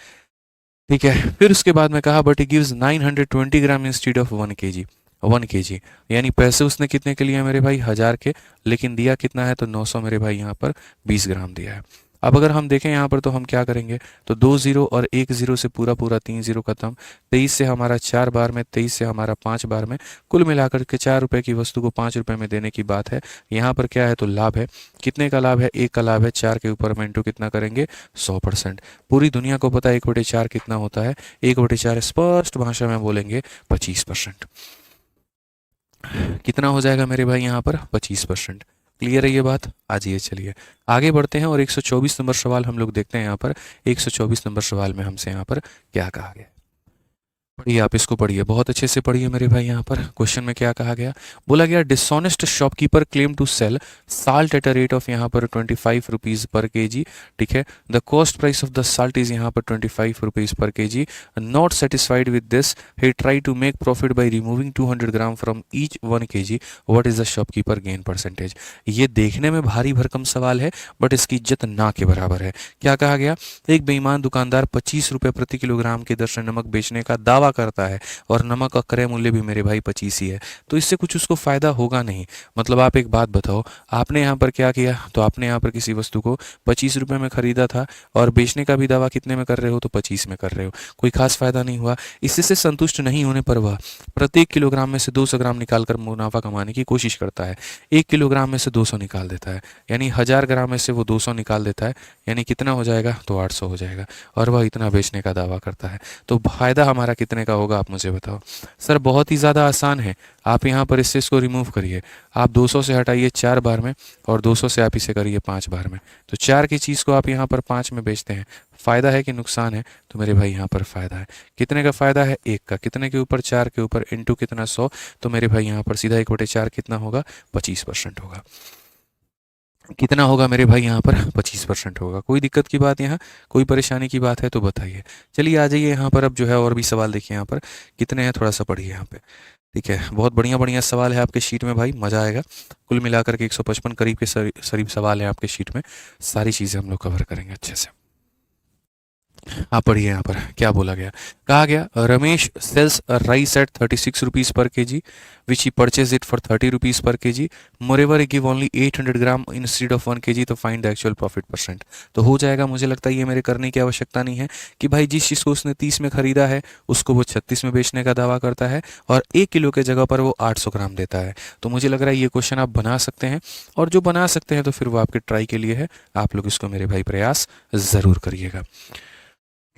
ठीक है, फिर उसके बाद में कहा but he gives 920 gram instead of 1 kg। 1 kg यानी पैसे उसने कितने के लिए मेरे भाई, 1000 के, लेकिन दिया कितना है, तो 900 मेरे भाई यहाँ पर 20 ग्राम दिया है। अब अगर हम देखें यहाँ पर तो हम क्या करेंगे, तो 2 0 और 1 0 से पूरा पूरा 3 0 खत्म, 23 से हमारा 4 बार में, 23 से हमारा 5 बार में, कुल मिलाकर के 4 रुपये की वस्तु को 5 रुपये में देने की बात है। यहाँ पर क्या है, तो लाभ है। कितने का लाभ है, 1 का लाभ है, 4 के ऊपर में इंटू कितना करेंगे, 100%। पूरी दुनिया को पता है 1/4 कितना होता है, 1/4 स्पष्ट भाषा में बोलेंगे 25%। कितना हो जाएगा मेरे भाई यहाँ पर, 25%। क्लियर है ये बात? आ जाइए, चलिए आगे बढ़ते हैं और 124 नंबर सवाल हम लोग देखते हैं। यहाँ पर 124 नंबर सवाल में हमसे यहाँ पर क्या कहा गया, पढ़िए, आप इसको पढ़िए, बहुत अच्छे से पढ़िए मेरे भाई। यहाँ पर क्वेश्चन में क्या कहा गया, बोला गया dishonest shopkeeper claim to sell salt at a rate of यहाँ पर 25 रुपीज़ पर kg। ठीक है, the cost price of the salt is यहाँ पर 25 rupees per kg। Not satisfied with this he try to make profit by removing 200 gram from each 1 kg। What is the shopkeeper gain percentage. ये देखने में भारी भरकम सवाल है but इसकी इज्जत ना के बराबर है। क्या कहा गया, एक बेईमान दुकानदार 25 रुपये प्रति किलोग्राम के दर से नमक बेचने का दावा करता है और नमक का क्रय मूल्य भी मेरे भाई 25 ही है, तो इससे कुछ उसको फायदा होगा नहीं। मतलब आप एक बात बताओ, आपने यहाँ पर क्या किया, तो आपने यहाँ पर किसी वस्तु को 25 रुपये में खरीदा था और बेचने का भी दावा कितने में कर रहे हो, तो 25 में कर रहे हो, कोई खास फायदा नहीं हुआ। इससे संतुष्ट नहीं होने पर वह प्रत्येक किलोग्राम में से 200 ग्राम निकालकर मुनाफा कमाने की कोशिश करता है। 1 किलोग्राम में से 200 निकाल देता है, यानी 1000 ग्राम में से वो 200 निकाल देता है, यानी कितना हो जाएगा, तो 800 हो जाएगा, और वह इतना बेचने का दावा करता है। तो फायदा हमारा कितने का होगा, आप मुझे बताओ। सर बहुत ही ज़्यादा आसान है, आप यहाँ पर इससे इसको रिमूव करिए। आप 200 से हटाइए 4 बार में और 200 से आप इसे करिए 5 बार में, तो 4 की चीज़ को आप यहाँ पर 5 में बेचते हैं। फ़ायदा है कि नुकसान है, तो मेरे भाई यहाँ पर फ़ायदा है। कितने का फ़ायदा है, 1 का। कितने के ऊपर, 4 के ऊपर, इंटू कितना, 100, तो मेरे भाई यहाँ पर सीधा 1/4 कितना होगा, 25% होगा। कितना होगा मेरे भाई यहाँ पर, 25% होगा। कोई दिक्कत की बात, यहाँ कोई परेशानी की बात है तो बताइए। चलिए आ जाइए यहाँ पर, अब जो है और भी सवाल देखिए यहाँ पर कितने हैं, थोड़ा सा पढ़िए यहाँ पे। ठीक है, बहुत बढ़िया बढ़िया सवाल है आपके शीट में भाई, मज़ा आएगा। कुल मिलाकर के 155 करीब के करीब सवाल हैं आपके शीट में, सारी चीज़ें हम लोग कवर करेंगे अच्छे से। आप पढ़िए यहाँ पर क्या बोला गया, कहा गया Ramesh sells rice at 36 rupees per kg which he purchase it for 30 rupees per kg। Moreover he give only 800 gram instead of 1 kg, तो find the actual profit percent. तो हो जाएगा, मुझे लगता है ये मेरे करने की आवश्यकता नहीं है कि भाई जिस चीज़ को उसने 30 में खरीदा है उसको वो 36 में बेचने का दावा करता है और 1 किलो के जगह पर वो 800 ग्राम देता है। तो मुझे लग रहा है ये क्वेश्चन आप बना सकते हैं, और जो बना सकते हैं तो फिर वो आपके ट्राई के लिए है, आप लोग इसको मेरे भाई प्रयास ज़रूर करिएगा।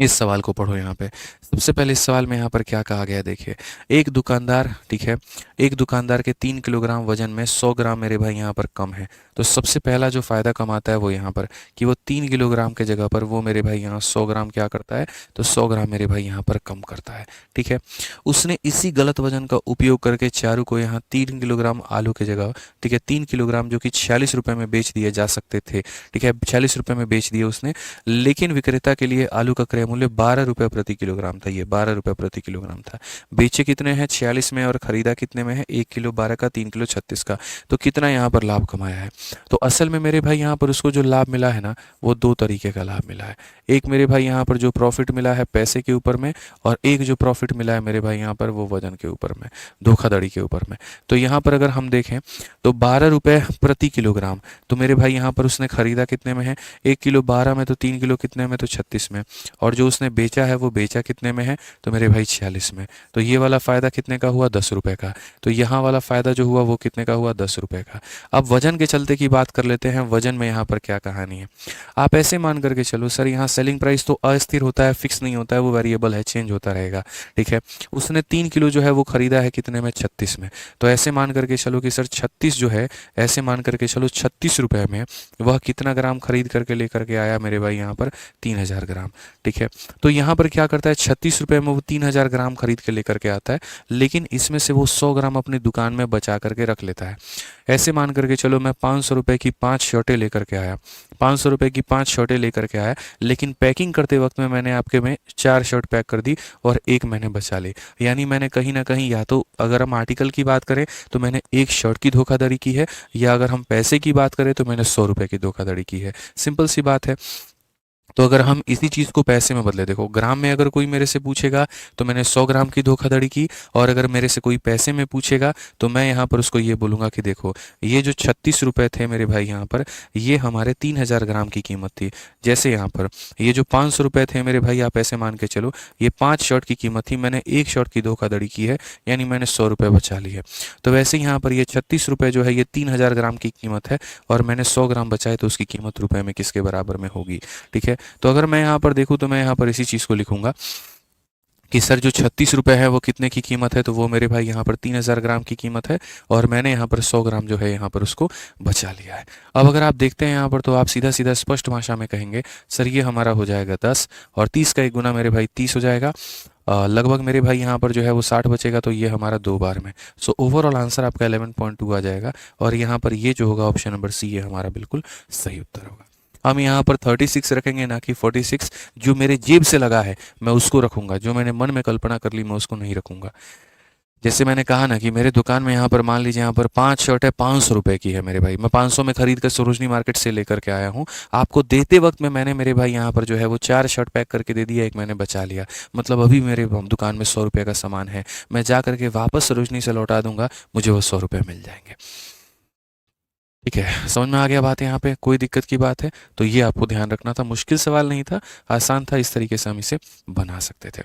इस सवाल को पढ़ो यहाँ पे। सबसे पहले इस सवाल में यहाँ पर क्या कहा गया, देखिए एक दुकानदार, ठीक है, एक दुकानदार के 3 किलोग्राम वजन में 100 ग्राम मेरे भाई यहाँ पर कम है। तो सबसे पहला जो फ़ायदा कमाता है वो यहाँ पर कि वो 3 किलोग्राम के जगह पर वो मेरे भाई यहाँ 100 ग्राम क्या करता है, तो 100 ग्राम मेरे भाई यहाँ पर कम करता है। ठीक है, उसने इसी गलत वजन का उपयोग करके चारू को यहाँ 3 किलोग्राम आलू के जगह, ठीक है, 3 किलोग्राम जो कि 46 रुपये में बेच दिए जा सकते थे, ठीक है, 46 रुपये में बेच दिए उसने, लेकिन विक्रेता के लिए आलू का क्रय मूल्य 12 रुपये प्रति किलोग्राम था। ये 12 रुपये प्रति किलोग्राम था। बेचे कितने हैं, 46 में, और खरीदा कितने में है, 1 किलो 12 का, 3 किलो 36 का। तो कितना यहाँ पर लाभ कमाया है। तो असल में मेरे भाई यहाँ पर उसको जो लाभ मिला है ना, वो 2 तरीके का लाभ मिला है। एक मेरे भाई यहाँ पर जो प्रॉफिट मिला है पैसे के ऊपर में, और एक जो प्रॉफिट मिला है मेरे भाई यहाँ पर वो वजन के ऊपर में, धोखाधड़ी के ऊपर में। तो यहाँ पर अगर हम देखें तो 12 रुपये प्रति किलोग्राम, तो मेरे भाई यहाँ पर उसने खरीदा कितने में है, 1 किलो 12 में, तो 3 किलो कितने में, तो 36 में, और जो उसने बेचा है वो बेचा कितने में है, तो मेरे भाई 46 में। तो ये वाला फ़ायदा कितने का हुआ, 10 रुपये का। तो यहाँ वाला फ़ायदा जो हुआ वो कितने का हुआ, 10 रुपये का। अब वजन के चलते की बात कर लेते हैं, वजन में यहाँ पर क्या कहानी है। आप ऐसे मान करके चलो सर, यहाँ सेलिंग प्राइस तो अस्थिर होता है, फिक्स नहीं होता है, वो वेरिएबल है, चेंज होता रहेगा। ठीक है, उसने 3 किलो जो है वो खरीदा है कितने में, 36 में। तो ऐसे मान करके चलो कि सर 36 जो है, ऐसे मान करके चलो 36 रुपये में वह कितना ग्राम खरीद करके लेकर के आया मेरे भाई यहाँ पर, 3000 ग्राम। ठीक है, तो यहाँ पर क्या करता है, 36 रुपये में वो 3000 ग्राम खरीद के लेकर के आता है, लेकिन इसमें से वो 100 ग्राम अपनी दुकान में बचा करके रख लेता है। ऐसे मान करके चलो मैं 500 रुपये की 5 शर्टें लेकर के आया, 500 रुपये की 5 शर्टें लेकर के आया, लेकिन पैकिंग करते वक्त में मैंने आपके में 4 शर्ट पैक कर दी और एक मैंने बचा ली। यानी मैंने कहीं ना कहीं, या तो अगर हम आर्टिकल की बात करें तो मैंने एक शर्ट की धोखाधड़ी की है, या अगर हम पैसे की बात करें तो मैंने 100 रुपये की धोखाधड़ी की है। सिंपल सी बात है। तो अगर हम इसी चीज़ को पैसे में बदले, देखो ग्राम में अगर कोई मेरे से पूछेगा तो मैंने 100 ग्राम की धोखाधड़ी की, और अगर मेरे से कोई पैसे में पूछेगा तो मैं यहाँ पर उसको ये बोलूँगा कि देखो ये जो 36 रुपये थे मेरे भाई यहाँ पर, ये हमारे 3000 ग्राम की कीमत थी। जैसे यहाँ पर ये जो 500 रुपये थे मेरे भाई, आप ऐसे मान के चलो ये 5 शर्ट की कीमत थी, मैंने एक शर्ट की धोखाधड़ी की है, यानी मैंने 100 रुपये बचा ली है। तो वैसे यहाँ पर ये 36 रुपये जो है ये 3000 ग्राम की कीमत है, और मैंने 100 ग्राम बचाए, तो उसकी कीमत रुपये में किसके बराबर में होगी। ठीक है, तो अगर मैं यहाँ पर देखूँ तो मैं यहाँ पर इसी चीज़ को लिखूंगा कि सर जो 36 रुपये है वो कितने की कीमत है, तो वो मेरे भाई यहाँ पर 3000 ग्राम की कीमत है, और मैंने यहाँ पर 100 ग्राम जो है यहाँ पर उसको बचा लिया है। अब अगर आप देखते हैं यहाँ पर, तो आप सीधा सीधा स्पष्ट भाषा में कहेंगे सर ये हमारा हो जाएगा 10, और 30 का एक गुना मेरे भाई 30 हो जाएगा। लगभग मेरे भाई यहाँ पर जो है वो 60 बचेगा, तो ये हमारा 2 बार में। सो ओवरऑल आंसर आपका 11.2 आ जाएगा, और यहाँ पर ये जो होगा ऑप्शन नंबर सी, ये हमारा बिल्कुल सही उत्तर होगा। हम यहाँ पर 36 रखेंगे, ना कि 46। जो मेरे जेब से लगा है मैं उसको रखूंगा, जो मैंने मन में कल्पना कर ली मैं उसको नहीं रखूंगा। जैसे मैंने कहा ना कि मेरे दुकान में यहाँ पर मान लीजिए यहाँ पर 5 शर्ट है, 500 रुपये की है मेरे भाई, मैं 500 में खरीद कर सरोजनी मार्केट से लेकर के आया हूँ। आपको देते वक्त में मैंने मेरे भाई यहाँ पर जो है वो 4 शर्ट पैक करके दे दिया, एक मैंने बचा लिया। मतलब अभी मेरे दुकान में 100 रुपये का सामान है, मैं जा करके वापस सरोजनी से लौटा दूंगा, मुझे वो 100 रुपये मिल जाएंगे। ठीक है, समझ में आ गया बात, यहाँ पे कोई दिक्कत की बात है तो ये आपको ध्यान रखना था। मुश्किल सवाल नहीं था, आसान था, इस तरीके से हम इसे बना सकते थे।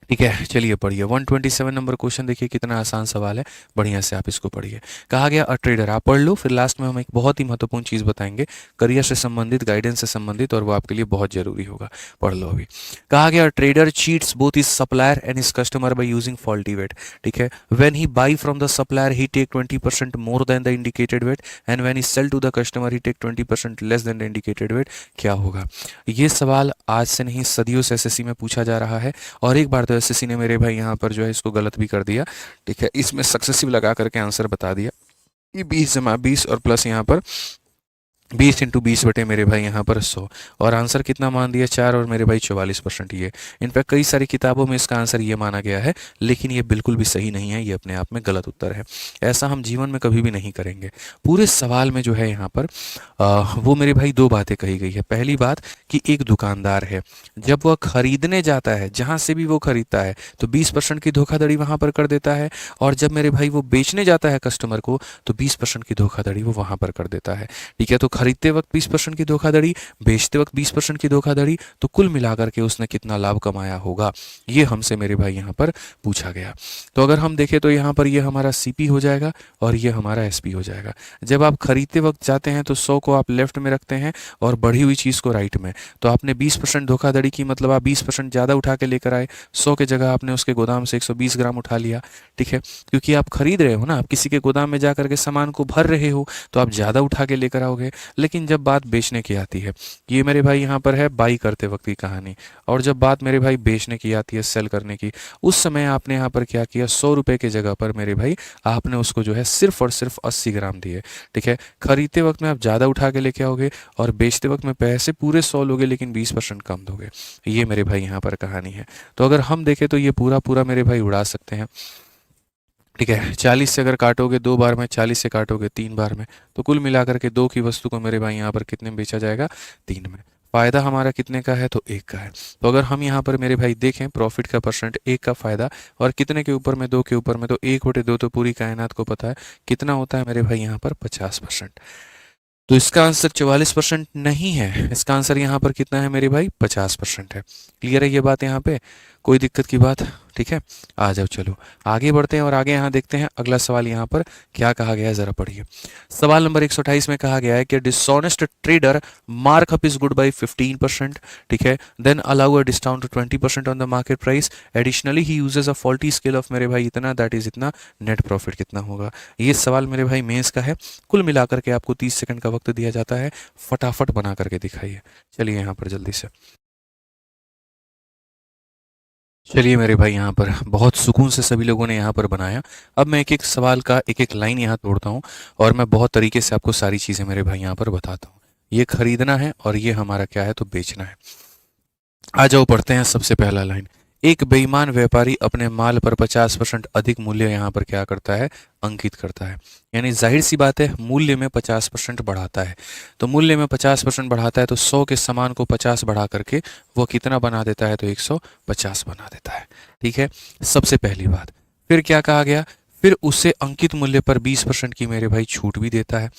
ठीक है, चलिए पढ़िए 127 नंबर क्वेश्चन, देखिए कितना आसान सवाल है, बढ़िया से आप इसको पढ़िए। कहा गया अ ट्रेडर, आप पढ़ लो, फिर लास्ट में हम एक बहुत ही महत्वपूर्ण चीज़ बताएंगे, करियर से संबंधित, गाइडेंस से संबंधित, और वो आपके लिए बहुत जरूरी होगा। पढ़ लो अभी। कहा गया trader cheats both his supplier and his customer by using faulty weight. ठीक है, when he buy from the supplier he take 20% more than the indicated weight, and when he sell to the customer he take 20% less than the indicated weight. क्या होगा? ये सवाल आज से नहीं, सदियों से एसएससी में पूछा जा रहा है, और एक बार तो एसएससी ने मेरे भाई यहाँ पर जो है इसको गलत भी कर दिया। ठीक है, इसमें सक्सेसिव लगा करके आंसर बता दिया कि 20 जमा 20 और प्लस यहाँ पर 20 इंटू 20 बटे मेरे भाई यहाँ पर 100, और आंसर कितना मान दिया 4, और मेरे भाई 44%। ये इनफैक्ट कई सारी किताबों में इसका आंसर ये माना गया है, लेकिन ये बिल्कुल भी सही नहीं है, ये अपने आप में गलत उत्तर है। ऐसा हम जीवन में कभी भी नहीं करेंगे। पूरे सवाल में जो है यहाँ पर वो मेरे भाई 2 बातें कही गई है। पहली बात कि एक दुकानदार है, जब वह खरीदने जाता है, जहाँ से भी वो खरीदता है, तो 20% की धोखाधड़ी वहाँ पर कर देता है, और जब मेरे भाई वो बेचने जाता है कस्टमर को, तो 20% की धोखाधड़ी वो वहाँ पर कर देता है। ठीक है, तो खरीदते वक्त 20% की धोखाधड़ी, बेचते वक्त 20% की धोखाधड़ी, तो कुल मिलाकर के उसने कितना लाभ कमाया होगा, ये हमसे मेरे भाई यहाँ पर पूछा गया। तो अगर हम देखें तो यहाँ पर ये हमारा सीपी हो जाएगा, और ये हमारा एसपी हो जाएगा। जब आप खरीदते वक्त जाते हैं तो 100 को आप लेफ्ट में रखते हैं और बढ़ी हुई चीज़ को राइट में। तो आपने 20% धोखाधड़ी की, मतलब आप 20% ज़्यादा उठा के लेकर आए, 100 के जगह आपने उसके गोदाम से 120 ग्राम उठा लिया। ठीक है, क्योंकि आप खरीद रहे हो ना, आप किसी के गोदाम में जा करके सामान को भर रहे हो, तो आप ज़्यादा उठा के लेकर आओगे। लेकिन जब बात बेचने की आती है, ये मेरे भाई यहाँ पर है बाई करते वक्त की कहानी, और जब बात मेरे भाई बेचने की आती है, सेल करने की, उस समय आपने यहाँ पर क्या किया, 100 रुपये के जगह पर मेरे भाई आपने उसको जो है सिर्फ और सिर्फ 80 ग्राम दिए। ठीक है, खरीदते वक्त में आप ज़्यादा उठा के लेके आओगे, और बेचते वक्त में पैसे पूरे 100 लोगे, लेकिन 20% कम दोगे। ये मेरे भाई यहाँ पर कहानी है। तो अगर हम देखें तो ये पूरा पूरा मेरे भाई उड़ा सकते हैं। ठीक है, 40 से अगर काटोगे 2 बार में, 40 से काटोगे 3 बार में, तो कुल मिलाकर के 2 की वस्तु को मेरे भाई यहाँ पर कितने में बेचा जाएगा, 3 में। फ़ायदा हमारा कितने का है, तो 1 का है। तो अगर हम यहाँ पर मेरे भाई देखें प्रॉफिट का परसेंट, 1 का फ़ायदा, और कितने के ऊपर में, 2 के ऊपर में, तो 1/2 तो पूरी कायनात को पता है कितना होता है मेरे भाई यहाँ पर, 50%। तो इसका आंसर 44% नहीं है, इसका आंसर यहाँ पर कितना है मेरे भाई, 50% है। क्लियर है ये बात यहाँ पे, कोई दिक्कत की बात? ठीक है, आ जाओ चलो आगे बढ़ते हैं और आगे यहाँ देखते हैं अगला सवाल यहाँ पर क्या कहा गया है, जरा पढ़िए। सवाल नंबर 128 में कहा गया है कि dishonest trader mark up is good by 15%, ठीक है, then allow a discount 20% on the market price, additionally he uses a faulty scale of मेरे भाई इतना, दैट इज इतना, नेट प्रॉफिट कितना होगा। ये सवाल मेरे भाई मेंस का है। कुल मिलाकर के आपको 30 सेकंड का वक्त दिया जाता है, फटाफट बना करके दिखाइए। चलिए यहाँ पर जल्दी से, चलिए मेरे भाई यहाँ पर बहुत सुकून से सभी लोगों ने यहाँ पर बनाया। अब मैं एक एक सवाल का एक एक लाइन यहाँ तोड़ता हूँ और मैं बहुत तरीके से आपको सारी चीज़ें मेरे भाई यहाँ पर बताता हूँ। ये खरीदना है और ये हमारा क्या है, तो बेचना है। आ जाओ पढ़ते हैं सबसे पहला लाइन। एक बेईमान व्यापारी अपने माल पर 50% अधिक मूल्य यहाँ पर क्या करता है, अंकित करता है। यानी जाहिर सी बात है मूल्य में 50% बढ़ाता है। तो मूल्य में 50% बढ़ाता है तो 100 के सामान को 50 बढ़ा करके वो कितना बना देता है, तो 150 बना देता है। ठीक है, सबसे पहली बात। फिर क्या कहा गया, फिर उसे अंकित मूल्य पर 20% की मेरे भाई छूट भी देता है।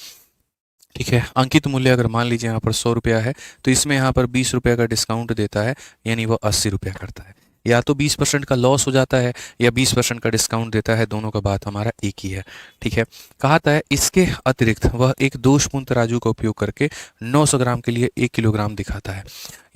ठीक है, अंकित मूल्य अगर मान लीजिए यहाँ पर 100 रुपया है तो इसमें यहाँ पर 20 रुपये का डिस्काउंट देता है, यानी वो 80 रुपया करता है। या तो 20% का लॉस हो जाता है या 20% का डिस्काउंट देता है, दोनों का बात हमारा एक ही है। ठीक है, कहा था है इसके अतिरिक्त वह एक दोषपूर्ण तराजू का उपयोग करके 900 ग्राम के लिए 1 किलोग्राम दिखाता है।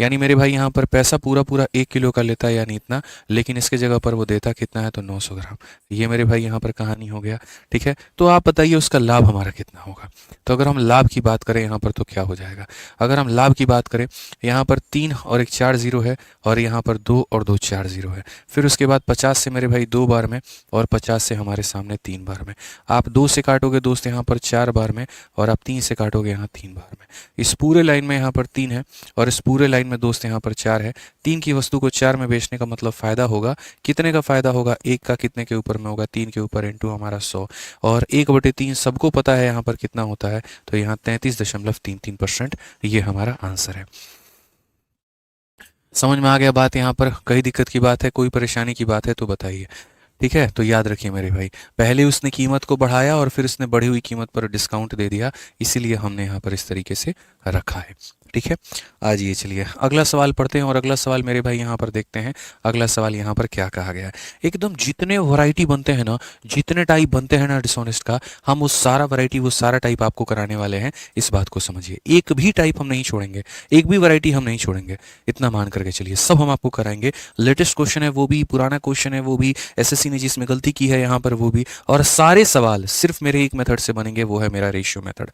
यानी मेरे भाई यहाँ पर पैसा पूरा पूरा 1 किलो का लेता है, यानी इतना, लेकिन इसके जगह पर वो देता कितना है, तो 900 ग्राम। ये मेरे भाई यहाँ पर कहानी हो गया। ठीक है, तो आप बताइए उसका लाभ हमारा कितना होगा। तो अगर हम लाभ की बात करें यहाँ पर तो क्या हो जाएगा, अगर हम लाभ की बात करें यहाँ पर 3 और एक 4 जीरो है और यहाँ पर 2 और 2 4 जीरो है। फिर उसके बाद 50 से मेरे भाई 2 बार में और 50 से हमारे सामने 3 बार में। आप 2 से काटोगे दोस्त यहाँ पर 4 बार में और आप 3 से काटोगे यहाँ 3 बार में। इस पूरे लाइन में यहाँ पर 3 है और इस पूरे लाइन में दोस्त यहाँ पर 4 है। 3 की वस्तु को 4 में बेचने का मतलब फ़ायदा होगा, कितने का फ़ायदा होगा, 1 का कितने के ऊपर में होगा, 3 के ऊपर इंटू हमारा 100, और 1/3 सबको पता है यहाँ पर कितना होता है, तो यहाँ 33.33%। ये हमारा आंसर है। समझ में आ गया बात यहाँ पर, कई दिक्कत की बात है, कोई परेशानी की बात है तो बताइए। ठीक है, तो याद रखिए मेरे भाई, पहले उसने कीमत को बढ़ाया और फिर उसने बढ़ी हुई कीमत पर डिस्काउंट दे दिया, इसीलिए हमने यहाँ पर इस तरीके से रखा है। ठीक है, आज ये चलिए अगला सवाल पढ़ते हैं और अगला सवाल मेरे भाई यहाँ पर देखते हैं। अगला सवाल यहाँ पर क्या कहा गया है, एकदम जितने वैरायटी बनते हैं ना, जितने टाइप बनते हैं ना डिसऑनेस्ट का, हम वो सारा वैरायटी वो सारा टाइप आपको कराने वाले हैं। इस बात को समझिए, एक भी टाइप हम नहीं छोड़ेंगे, एक भी वैरायटी हम नहीं छोड़ेंगे, इतना मान करके चलिए, सब हम आपको कराएंगे। लेटेस्ट क्वेश्चन है वो भी, पुराना क्वेश्चन है वो भी, एसएससी ने जिसमें गलती की है यहाँ पर वो भी, और सारे सवाल सिर्फ मेरे एक मेथड से बनेंगे, वो है मेरा रेशियो मेथड।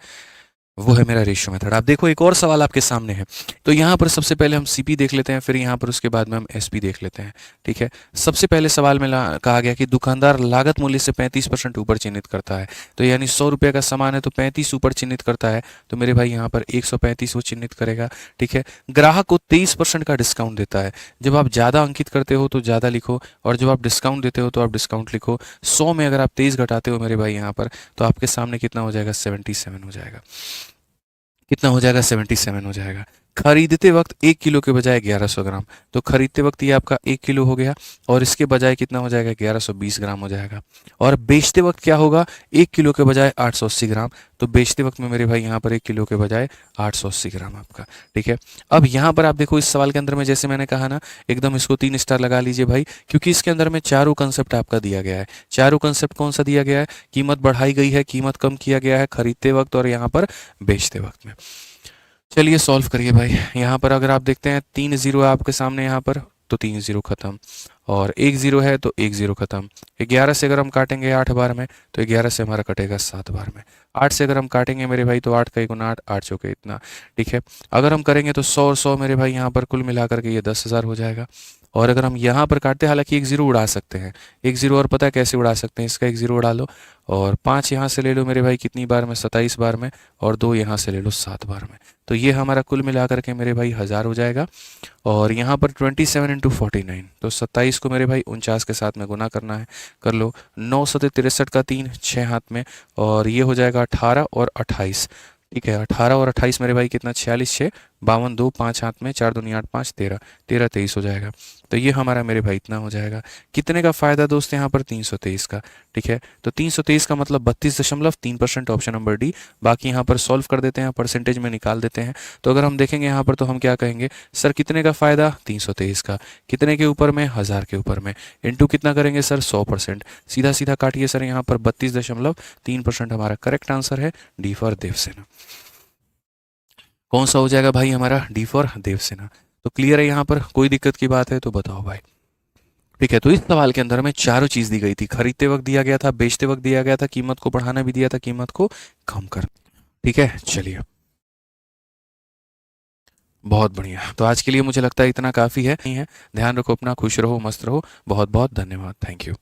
वो है मेरा रेशियो मेथड। आप देखो एक और सवाल आपके सामने है, तो यहाँ पर सबसे पहले हम सीपी देख लेते हैं, फिर यहाँ पर उसके बाद में हम एसपी देख लेते हैं। ठीक है, सबसे पहले सवाल में कहा गया कि दुकानदार लागत मूल्य से 35% ऊपर चिन्हित करता है। तो यानी 100 रुपये का सामान है तो 35 ऊपर चिन्हित करता है, तो मेरे भाई यहाँ पर 135 वो चिन्हित करेगा। ठीक है, ग्राहक को 23% का डिस्काउंट देता है। जब आप ज़्यादा अंकित करते हो तो ज़्यादा लिखो, और जब आप डिस्काउंट देते हो तो आप डिस्काउंट लिखो। 100 में अगर आप 23 घटाते हो मेरे भाई यहाँ पर, तो आपके सामने कितना हो जाएगा, 77 हो जाएगा। कितना हो जाएगा, 77 हो जाएगा। खरीदते वक्त 1 किलो के बजाय 1100 ग्राम, तो खरीदते वक्त ये आपका 1 किलो हो गया, और इसके बजाय कितना हो जाएगा, 1120 ग्राम हो जाएगा। और बेचते वक्त क्या होगा, 1 किलो के बजाय 880 ग्राम, तो बेचते वक्त में मेरे भाई यहाँ पर 1 किलो के बजाय 880 ग्राम आपका। ठीक है, अब यहाँ पर आप देखो इस सवाल के अंदर में, जैसे मैंने कहा ना, एकदम इसको 3 स्टार लगा लीजिए भाई, क्योंकि इसके अंदर में चारों कंसेप्ट आपका दिया गया है। चारों कंसेप्ट कौन सा दिया गया है, कीमत बढ़ाई गई है, कीमत कम किया गया है खरीदते वक्त और यहाँ पर बेचते वक्त में। चलिए सॉल्व करिए भाई। यहाँ पर अगर आप देखते हैं 3 जीरो है आपके सामने यहाँ पर, तो 3 जीरो खत्म, और 1 जीरो है तो 1 जीरो खत्म। 11 से अगर हम काटेंगे 8 बार में, तो 11 से हमारा कटेगा 7 बार में। 8 से अगर हम काटेंगे मेरे भाई, तो 8 का 1 8, 8 चौके इतना। ठीक है, अगर हम करेंगे तो 100 और 100 मेरे भाई यहाँ पर कुल मिलाकर के ये 10,000 हो जाएगा। और अगर हम यहाँ पर काटते, हालांकि 1 जीरो उड़ा सकते हैं, 1 जीरो, और पता है कैसे उड़ा सकते हैं, इसका 1 जीरो उड़ा लो, और 5 यहाँ से ले लो मेरे भाई, कितनी बार में, 27 बार में, और 2 यहाँ से ले लो 7 बार में। तो ये हमारा कुल मिलाकर के मेरे भाई 1000 हो जाएगा। और यहाँ पर 27 इंटू 49, तो 27 को मेरे भाई 49 के साथ में गुना करना है, कर लो। 9 सते 63 का 3, 6 हाथ में, और ये हो जाएगा 18 और 28। ठीक है, 18 और 28 मेरे भाई कितना, 46 6 52 2 5 हाथ में, 4 दूनी 8 5 13, 13 23 हो जाएगा। तो ये हमारा मेरे भाई इतना हो जाएगा। कितने का फ़ायदा दोस्त यहाँ पर 323 का। ठीक है, तो 323 का मतलब 32.3% ऑप्शन नंबर डी। बाकी यहाँ पर सॉल्व कर देते हैं, परसेंटेज में निकाल देते हैं। तो अगर हम देखेंगे यहाँ पर तो हम क्या कहेंगे सर, कितने का फ़ायदा 323 का, कितने के ऊपर में 1000 के ऊपर में, इनटू कितना करेंगे सर 100%। सीधा सीधा काटिए सर, यहाँ पर 32.3% हमारा करेक्ट आंसर है, डी फॉर देवसेना। कौन सा हो जाएगा भाई हमारा, डी फॉर देवसेना। तो क्लियर है, यहाँ पर कोई दिक्कत की बात है तो बताओ भाई। ठीक है, तो इस सवाल के अंदर हमें चारों चीज दी गई थी, खरीदते वक्त दिया गया था, बेचते वक्त दिया गया था, कीमत को बढ़ाना भी दिया था, कीमत को कम कर। ठीक है, चलिए बहुत बढ़िया। तो आज के लिए मुझे लगता है इतना काफी है। ध्यान रखो अपना, खुश रहो, मस्त रहो। बहुत बहुत धन्यवाद, थैंक यू।